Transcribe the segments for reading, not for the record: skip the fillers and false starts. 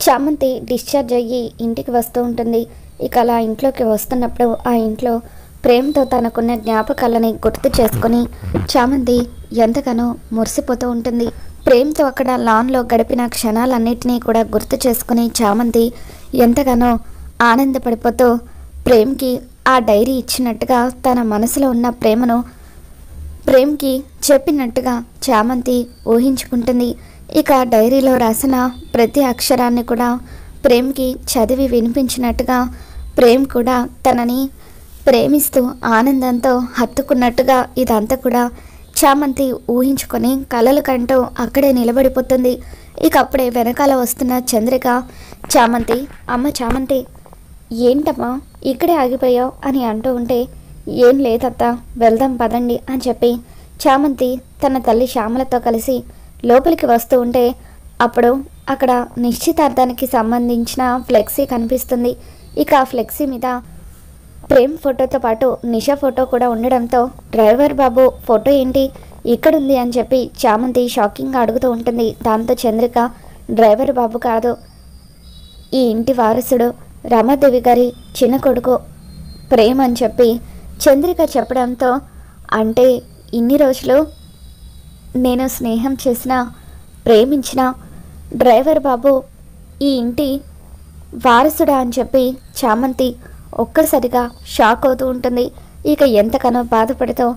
చామంతి డిశ్చార్జ్ అయ్యి ఇంటికి వస్తూ ఉంటుంది. ఇక అలా ఇంట్లోకి వస్తున్నప్పుడు ఆ ఇంట్లో ప్రేమతో తనకున్న జ్ఞాపకాలని గుర్తు చేసుకొని చామంతి ఎంతగానో మురిసిపోతూ ఉంటుంది. ప్రేమతో అక్కడ లాన్లో గడిపిన క్షణాలన్నిటినీ కూడా గుర్తు చేసుకుని చామంతి ఎంతగానో ఆనందపడిపోతూ ప్రేమ్కి ఆ డైరీ ఇచ్చినట్టుగా తన మనసులో ఉన్న ప్రేమను ప్రేమ్కి చెప్పినట్టుగా చామంతి ఊహించుకుంటుంది. ఇక డైరీలో రాసిన ప్రతి అక్షరాన్ని కూడా ప్రేమ్కి చదివి వినిపించినట్టుగా ప్రేమ్ కూడా తనని ప్రేమిస్తూ ఆనందంతో హత్తుకున్నట్టుగా ఇదంతా కూడా చామంతి ఊహించుకొని కలలు కంటూ అక్కడే నిలబడిపోతుంది. ఇక అప్పుడే వెనకాల వస్తున్న చంద్రిక చామంతి, అమ్మ చామంతి ఏంటమ్మా ఇక్కడే ఆగిపోయావు అని అంటూ ఉంటే, ఏం లేదత్త వెళ్దాం పదండి అని చెప్పి చామంతి తన తల్లి శ్యామలతో కలిసి లోపలికి వస్తూ ఉంటే అప్పుడు అక్కడ నిశ్చితార్థానికి సంబంధించిన ఫ్లెక్సీ కనిపిస్తుంది. ఇక ఆ ఫ్లెక్సీ మీద ప్రేమ్ ఫోటోతో పాటు నిషా ఫోటో కూడా ఉండడంతో డ్రైవర్ బాబు ఫోటో ఏంటి ఇక్కడుంది అని చెప్పి చామంతి షాకింగ్గా అడుగుతూ ఉంటుంది. దాంతో చంద్రిక డ్రైవర్ బాబు కాదు, ఈ ఇంటి వారసుడు రమాదేవి గారి చిన్న కొడుకు ప్రేమ్ అని చెప్పి చంద్రిక చెప్పడంతో, అంటే ఇన్ని రోజులు నేను స్నేహం చేసిన ప్రేమించిన డ్రైవర్ బాబు ఈ ఇంటి వారసుడా అని చెప్పి చామంతి ఒక్కసారిగా షాక్ అవుతూ ఉంటుంది. ఇక ఎంతగానో బాధపడుతూ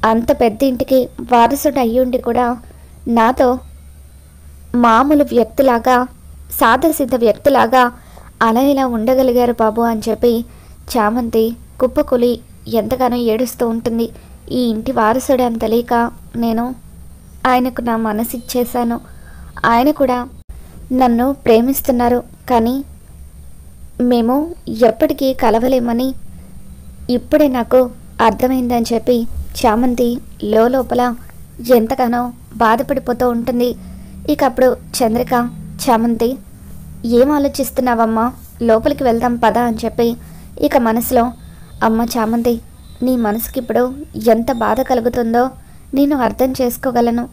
అంత పెద్ద ఇంటికి వారసుడు అయ్యుండి కూడా నాతో మామూలు వ్యక్తిలాగా సాదాసిద్ధ వ్యక్తిలాగా అలా ఇలా ఉండగలిగారు బాబు అని చెప్పి చామంతి కుప్పకూలి ఎంతగానో ఏడుస్తూ ఉంటుంది. ఈ ఇంటి వారసుడు అని తెలియక నేను ఆయనకు నా మనసు ఇచ్చేశాను, ఆయన కూడా నన్ను ప్రేమిస్తున్నారు, కానీ మేము ఎప్పటికీ కలవలేమని ఇప్పుడే నాకు అర్థమైందని చెప్పి చామంతి లోపల ఎంతగానో బాధపడిపోతూ ఉంటుంది. ఇక అప్పుడు చంద్రిక, చామంతి ఏం ఆలోచిస్తున్నావమ్మా, లోపలికి వెళ్దాం పదా అని చెప్పి ఇక మనసులో, అమ్మ చామంతి నీ మనసుకి ఇప్పుడు ఎంత బాధ కలుగుతుందో నేను అర్థం చేసుకోగలను,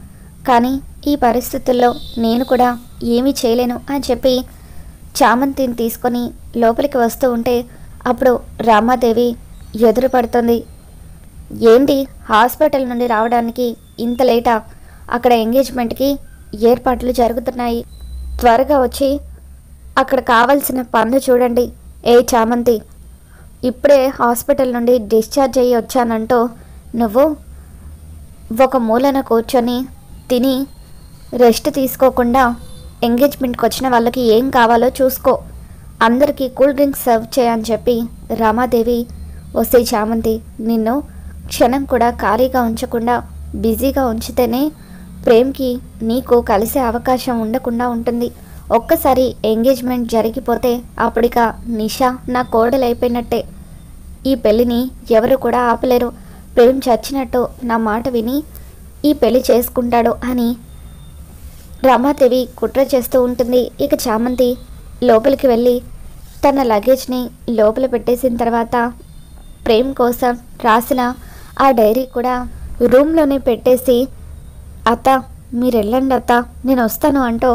కానీ ఈ పరిస్థితుల్లో నేను కూడా ఏమీ చేయలేను అని చెప్పి చామంతిని తీసుకొని లోపలికి వస్తూ ఉంటే అప్పుడు రామాదేవి ఎదురు పడుతుంది. ఏంటి హాస్పిటల్ నుండి రావడానికి ఇంత లేటా, అక్కడ ఎంగేజ్మెంట్కి ఏర్పాట్లు జరుగుతున్నాయి, త్వరగా వచ్చి అక్కడ కావాల్సిన పనులు చూడండి. ఏ చామంతి ఇప్పుడే హాస్పిటల్ నుండి డిశ్చార్జ్ అయ్యి వచ్చానంటూ నువ్వు ఒక మూలన కూర్చొని తిని రెస్ట్ తీసుకోకుండా ఎంగేజ్మెంట్కి వచ్చిన వాళ్ళకి ఏం కావాలో చూసుకో, అందరికీ కూల్ డ్రింక్స్ సర్వ్ చేయని చెప్పి రామాదేవి, వస్తే చామంతి నిన్ను క్షణం కూడా ఖాళీగా ఉంచకుండా బిజీగా ఉంచితేనే ప్రేమ్కి నీకు కలిసే అవకాశం ఉండకుండా ఉంటుంది. ఒక్కసారి ఎంగేజ్మెంట్ జరిగిపోతే అప్పుడిక నిషా నా కోడలైపోయినట్టే, ఈ పెళ్ళిని ఎవరు కూడా ఆపలేరు, ప్రేమ్ చచ్చినట్టు నా మాట విని ఈ పెళ్లి చేసుకుంటాడు అని రమాదేవి కుట్ర చేస్తూ ఉంటుంది. ఇక చామంతి లోపలికి వెళ్ళి తన లగేజ్ని లోపల పెట్టేసిన తర్వాత ప్రేమ్ కోసం రాసిన ఆ డైరీ కూడా రూమ్లోనే పెట్టేసి, అత్త మీరు వెళ్ళండి అత్త నేను వస్తాను అంటూ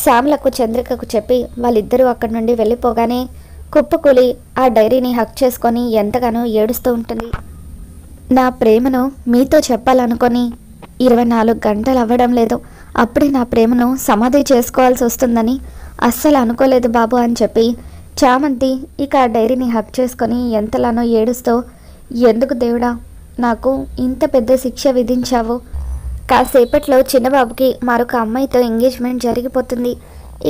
శ్యామలకు చంద్రికకు చెప్పి వాళ్ళిద్దరూ అక్కడి నుండి వెళ్ళిపోగానే కుప్పకూలి ఆ డైరీని హక్ చేసుకొని ఎంతగానో ఏడుస్తూ ఉంటుంది. నా ప్రేమను మీతో చెప్పాలనుకొని 24 గంటలు అవ్వడం లేదు, అప్పుడే నా ప్రేమను సమాధి చేసుకోవాల్సి వస్తుందని అస్సలు అనుకోలేదు బాబు అని చెప్పి చామంతి ఇక ఆ డైరీని హక్ చేసుకొని ఎంతలానో ఏడుస్తూ, ఎందుకు దేవుడా నాకు ఇంత పెద్ద శిక్ష విధించావు, కాసేపట్లో చిన్నబాబుకి మరొక అమ్మాయితో ఎంగేజ్మెంట్ జరిగిపోతుంది,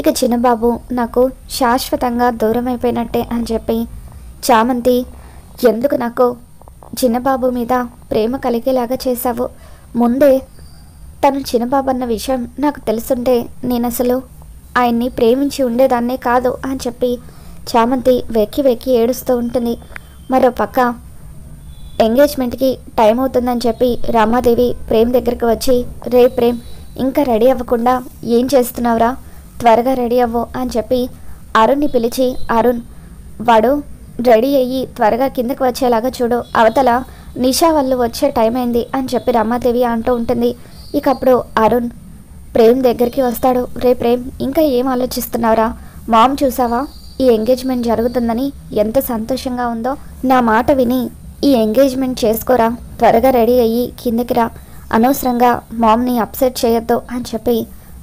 ఇక చిన్నబాబు నాకు శాశ్వతంగా దూరం అయిపోయినట్టే అని చెప్పి చామంతి, ఎందుకు నాకు చిన్నబాబు మీద ప్రేమ కలిగేలాగా చేశావు, ముందే తను చిన్నబాబు అన్న విషయం నాకు తెలుసుంటే నేను అసలు ఆయన్ని ప్రేమించి ఉండేదాన్నే కాదు అని చెప్పి చామంతి వెక్కి వెక్కి ఏడుస్తూ ఉంటుంది. మరో పక్క ఎంగేజ్మెంట్కి టైం అవుతుందని చెప్పి రామాదేవి ప్రేమ్ దగ్గరికి వచ్చి, రే ప్రేమ్ ఇంకా రెడీ అవ్వకుండా ఏం చేస్తున్నావురా, త్వరగా రెడీ అవ్వు అని చెప్పి అరుణ్ని పిలిచి, అరుణ్ వాడు రెడీ అయ్యి త్వరగా కిందకు వచ్చేలాగా చూడు, అవతల నిషా వాళ్ళు వచ్చే టైం అయింది అని చెప్పి రమాదేవి అంటూ ఉంటుంది. ఇక అప్పుడు అరుణ్ ప్రేమ్ దగ్గరికి వస్తాడు. రే ప్రేమ్ ఇంకా ఏం ఆలోచిస్తున్నావురా, మామ్ చూసావా, ఈ ఎంగేజ్మెంట్ జరుగుతుందని ఎంత సంతోషంగా ఉందో. నా మాట విని ఈ ఎంగేజ్మెంట్ చేసుకోరా, త్వరగా రెడీ అయ్యి కిందకి రా, అనవసరంగా మామ్ని అప్సెట్ చేయొద్దు అని చెప్పి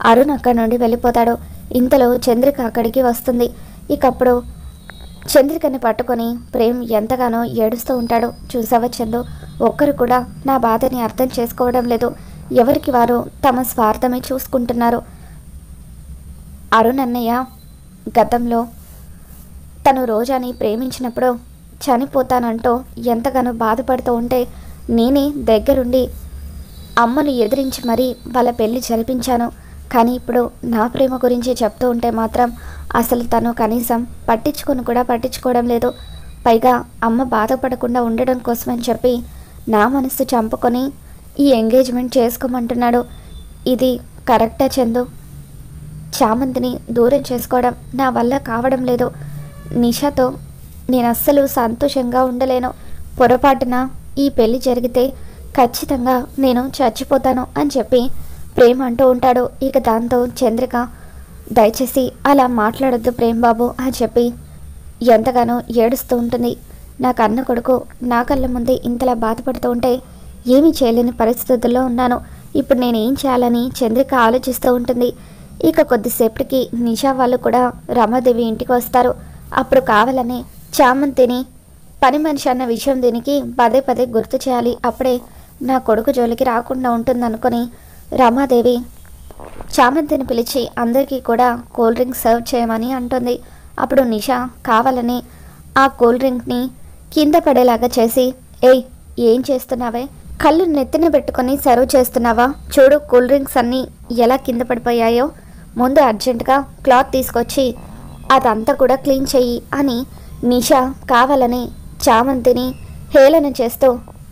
అరుణ్ అక్కడి నుండి వెళ్ళిపోతాడు. ఇంతలో చంద్రిక అక్కడికి వస్తుంది. ఇకప్పుడు చంద్రికని పట్టుకొని ప్రేమ్ ఎంతగానో ఏడుస్తూ ఉంటాడు. చూసావా చందు, ఒక్కరు కూడా నా బాధని అర్థం చేసుకోవడం లేదు. ఎవరికి వారు తమ స్వార్థమే చూసుకుంటున్నారు. అరుణ్ అన్నయ్య గతంలో తను రోజాని ప్రేమించినప్పుడు చనిపోతానంటూ ఎంతగానో బాధపడుతూ ఉంటే నేనే దగ్గరుండి అమ్మను ఎదిరించి మరీ వాళ్ళ పెళ్లి జరిపించాను. కానీ ఇప్పుడు నా ప్రేమ గురించి చెప్తూ ఉంటే మాత్రం అసలు తను కనీసం పట్టించుకోవడం లేదు. పైగా అమ్మ బాధపడకుండా ఉండడం కోసమని చెప్పి నా మనసు చంపుకొని ఈ ఎంగేజ్మెంట్ చేసుకోమంటున్నాడు. ఇది కరెక్టా చందు? చామంతిని దూరం చేసుకోవడం నా వల్ల కావడం లేదు. నిషాతో నేను అస్సలు సంతోషంగా ఉండలేను. పొరపాటున ఈ పెళ్లి జరిగితే ఖచ్చితంగా నేను చచ్చిపోతాను అని చెప్పి ప్రేమ్ అంటూ ఉంటాడు. ఇక దాంతో చంద్రిక, దయచేసి అలా మాట్లాడొద్దు ప్రేమ్ బాబు అని చెప్పి ఎంతగానో ఏడుస్తూ ఉంటుంది. నా కన్న కొడుకు నా కళ్ళ ముందే ఇంతలా బాధపడుతూ ఉంటే ఏమీ చేయలేని పరిస్థితుల్లో ఉన్నాను. ఇప్పుడు నేను ఏం చేయాలని చంద్రిక ఆలోచిస్తూ ఉంటుంది. ఇక కొద్దిసేపటికి నిషా వాళ్ళు కూడా రమాదేవి ఇంటికి వస్తారు. అప్పుడు కావాలని చామంతిని పని మనిషి అన్న విషయం దీనికి పదే పదే గుర్తు చేయాలి, అప్పుడే నా కొడుకు జోలికి రాకుండా ఉంటుందనుకొని రమాదేవి చామంతిని పిలిచి అందరికీ కూడా కూల్ డ్రింక్ సర్వ్ చేయమని అంటుంది. అప్పుడు నిషా కావాలని ఆ కూల్ డ్రింక్ని కింద పడేలాగా చేసి, ఏయ్ ఏం చేస్తున్నావే, కళ్ళు నెత్తిన పెట్టుకొని సర్వ్ చేస్తున్నావా, చూడు కూల్ డ్రింక్స్ అన్నీ ఎలా కింద పడిపోయాయో, ముందు అర్జెంటుగా క్లాత్ తీసుకొచ్చి అదంతా కూడా క్లీన్ చెయ్యి అని నిషా కావాలని చామంతిని హేళన చేస్తూ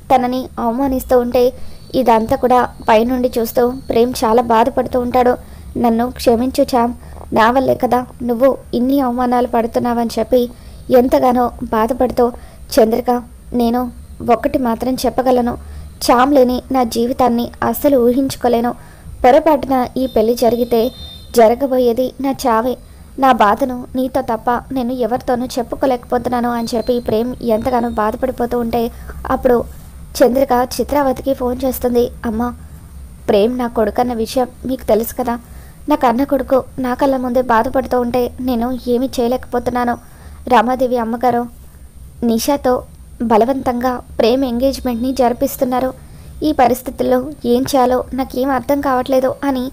తనని అవమానిస్తూ ఉంటే ఇదంతా కూడా పైనుండి చూస్తూ ప్రేమ్ చాలా బాధపడుతూ ఉంటాడు. నన్ను క్షమించు చామ్, నా వల్లే కదా నువ్వు ఇన్ని అవమానాలు పడుతున్నావని చెప్పి ఎంతగానో బాధపడుతూ, చంద్రిక నేను ఒక్కటి మాత్రం చెప్పగలను, చామ్ లేని నా జీవితాన్ని అస్సలు ఊహించుకోలేను. పొరపాటున ఈ పెళ్లి జరిగితే జరగబోయేది నా చావే. నా బాధను నీతో తప్ప నేను ఎవరితోనూ చెప్పుకోలేకపోతున్నాను అని చెప్పి ప్రేమ్ ఎంతగానో బాధపడిపోతూ ఉంటే అప్పుడు చంద్రిక చిత్రావతికి ఫోన్ చేస్తుంది. అమ్మ, ప్రేమ్ నా కొడుకు అన్న విషయం మీకు తెలుసు కదా, నా కన్న కొడుకు నా కళ్ళ ముందే బాధపడుతూ ఉంటే నేను ఏమీ చేయలేకపోతున్నాను. రమాదేవి అమ్మగారు నిషాతో బలవంతంగా ప్రేమ్ ఎంగేజ్మెంట్ని జరిపిస్తున్నారు. ఈ పరిస్థితుల్లో ఏం చేయాలో నాకేం అర్థం కావట్లేదు అని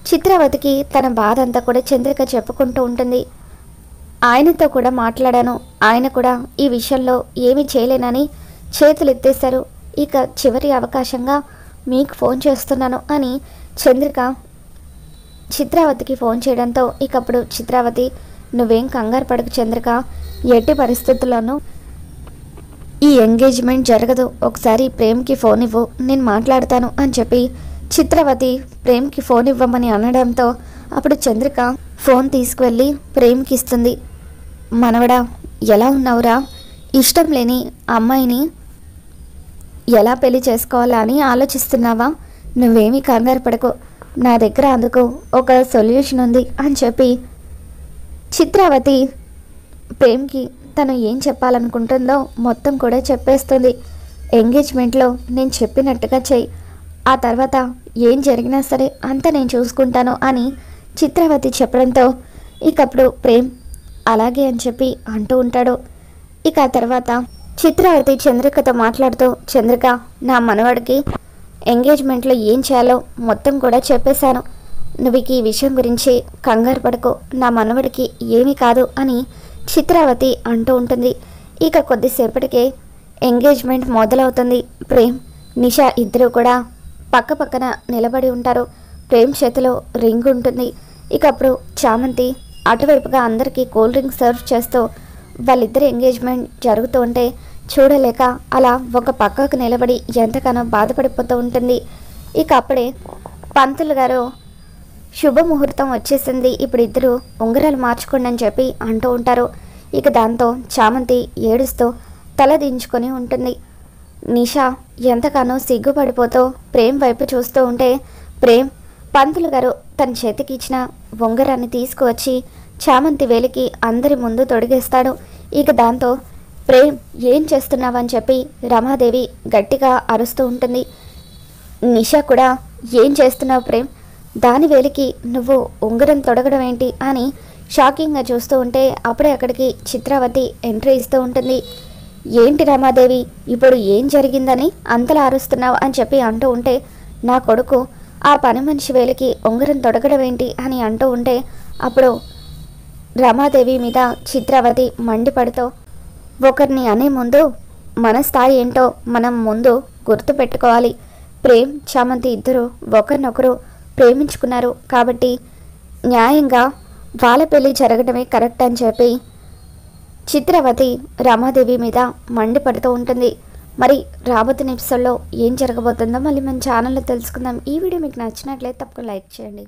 చిత్రావతికి తన బాధ అంతా కూడా చంద్రిక చెప్పుకుంటూ ఉంటుంది. ఆయనతో కూడా మాట్లాడాను, ఆయన కూడా ఈ విషయంలో ఏమీ చేయలేనని చేతులు ఎత్తేశారు. ఇక చివరి అవకాశంగా మీకు ఫోన్ చేస్తున్నాను అని చంద్రిక చిత్రావతికి ఫోన్ చేయడంతో ఇకప్పుడు చిత్రావతి, నువ్వేం కంగారు పడకు చంద్రిక, ఎట్టి పరిస్థితుల్లోనూ ఈ ఎంగేజ్మెంట్ జరగదు, ఒకసారి ప్రేమ్కి ఫోన్ ఇవ్వు, నేను మాట్లాడతాను అని చెప్పి చిత్రావతి ప్రేమ్కి ఫోన్ ఇవ్వమని అనడంతో అప్పుడు చంద్రిక ఫోన్ తీసుకువెళ్ళి ప్రేమ్కి ఇస్తుంది. మనవడా, ఎలా ఉన్నావురా, ఇష్టం లేని అమ్మాయిని ఎలా పెళ్లి చేసుకోవాలా అని ఆలోచిస్తున్నావా, నువ్వేమీ కంగారు పడకు, నా దగ్గర అందుకు ఒక సొల్యూషన్ ఉంది అని చెప్పి చిత్రావతి ప్రేమ్కి తను ఏం చెప్పాలనుకుంటుందో మొత్తం కూడా చెప్పేస్తుంది. ఎంగేజ్మెంట్లో నేను చెప్పినట్టుగా చెయ్యి, ఆ తర్వాత ఏం జరిగినా సరే అంతా నేను చూసుకుంటాను అని చిత్రావతి చెప్పడంతో ఇకప్పుడు ప్రేమ్ అలాగే అని చెప్పి అంటూ ఉంటాడు. ఇక ఆ తర్వాత చిత్రావతి చంద్రికతో మాట్లాడుతూ, చంద్రిక, నా మనవాడికి ఎంగేజ్మెంట్లో ఏం చేయాలో మొత్తం కూడా చెప్పేశాను, నువ్వు ఈ విషయం గురించి కంగారు పడకు, నా మనవడికి ఏమీ కాదు అని చిత్రావతి అంటూ ఉంటుంది. ఇక కొద్దిసేపటికే ఎంగేజ్మెంట్ మొదలవుతుంది. ప్రేమ్ నిషా ఇద్దరు కూడా పక్క పక్కన నిలబడి ఉంటారు. ప్రేమ్ చేతిలో రింగ్ ఉంటుంది. ఇక అప్పుడు చామంతి అటువైపుగా అందరికీ కూల్ డ్రింక్ సర్వ్ చేస్తూ వాళ్ళిద్దరి ఎంగేజ్మెంట్ జరుగుతూ ఉంటే చూడలేక అలా ఒక పక్కకు నిలబడి ఎంతగానో బాధపడిపోతూ ఉంటుంది. ఇక అప్పుడే పంతులు గారు శుభముహూర్తం వచ్చేసింది, ఇప్పుడు ఇద్దరు ఉంగరాలు మార్చుకోండి అని చెప్పి అంటూ ఉంటారు. ఇక దాంతో చామంతి ఏడుస్తూ తల దించుకొని ఉంటుంది. నిషా ఎంతగానో సిగ్గుపడిపోతూ ప్రేమ్ వైపు చూస్తూ ఉంటే ప్రేమ్ పంతులు గారు తన చేతికి ఇచ్చిన ఉంగరాన్ని తీసుకువచ్చి చామంతి వేలికి అందరి ముందు తొడిగేస్తాడు. ఇక దాంతో ప్రేమ్ ఏం చేస్తున్నావని చెప్పి రమాదేవి గట్టిగా అరుస్తూ ఉంటుంది. నిషా కూడా ఏం చేస్తున్నావు ప్రేమ్, దాని వేలికి నువ్వు ఉంగరం తొడగడం ఏంటి అని షాకింగ్గా చూస్తూ ఉంటే అప్పుడే అక్కడికి చిత్రావతి ఎంట్రీ ఇస్తూ ఉంటుంది. ఏంటి రమాదేవి, ఇప్పుడు ఏం జరిగిందని అంతలా అరుస్తున్నావు అని చెప్పి అంటూ ఉంటే, నా కొడుకు ఆ పని మనిషి వేలికి ఉంగరం తొడగడం ఏంటి అని అంటూ ఉంటే అప్పుడు రమాదేవి మీద చిత్రావతి మండిపడుతూ, ఒకరిని అనే ముందు మన స్థాయి ఏంటో మనం ముందు గుర్తు పెట్టుకోవాలి. ప్రేమ్ చామంతి ఇద్దరు ఒకరినొకరు ప్రేమించుకున్నారు కాబట్టి న్యాయంగా వాళ్ళ పెళ్ళి జరగడమే కరెక్ట్ అని చెప్పి చిత్రావతి రమాదేవి మీద మండిపడుతూ ఉంటుంది. మరి రాబోతున్న ఎపిసోడ్లో ఏం జరగబోతుందో మళ్ళీ మన ఛానల్లో తెలుసుకుందాం. ఈ వీడియో మీకు నచ్చినట్లయితే తప్పకుండా లైక్ చేయండి.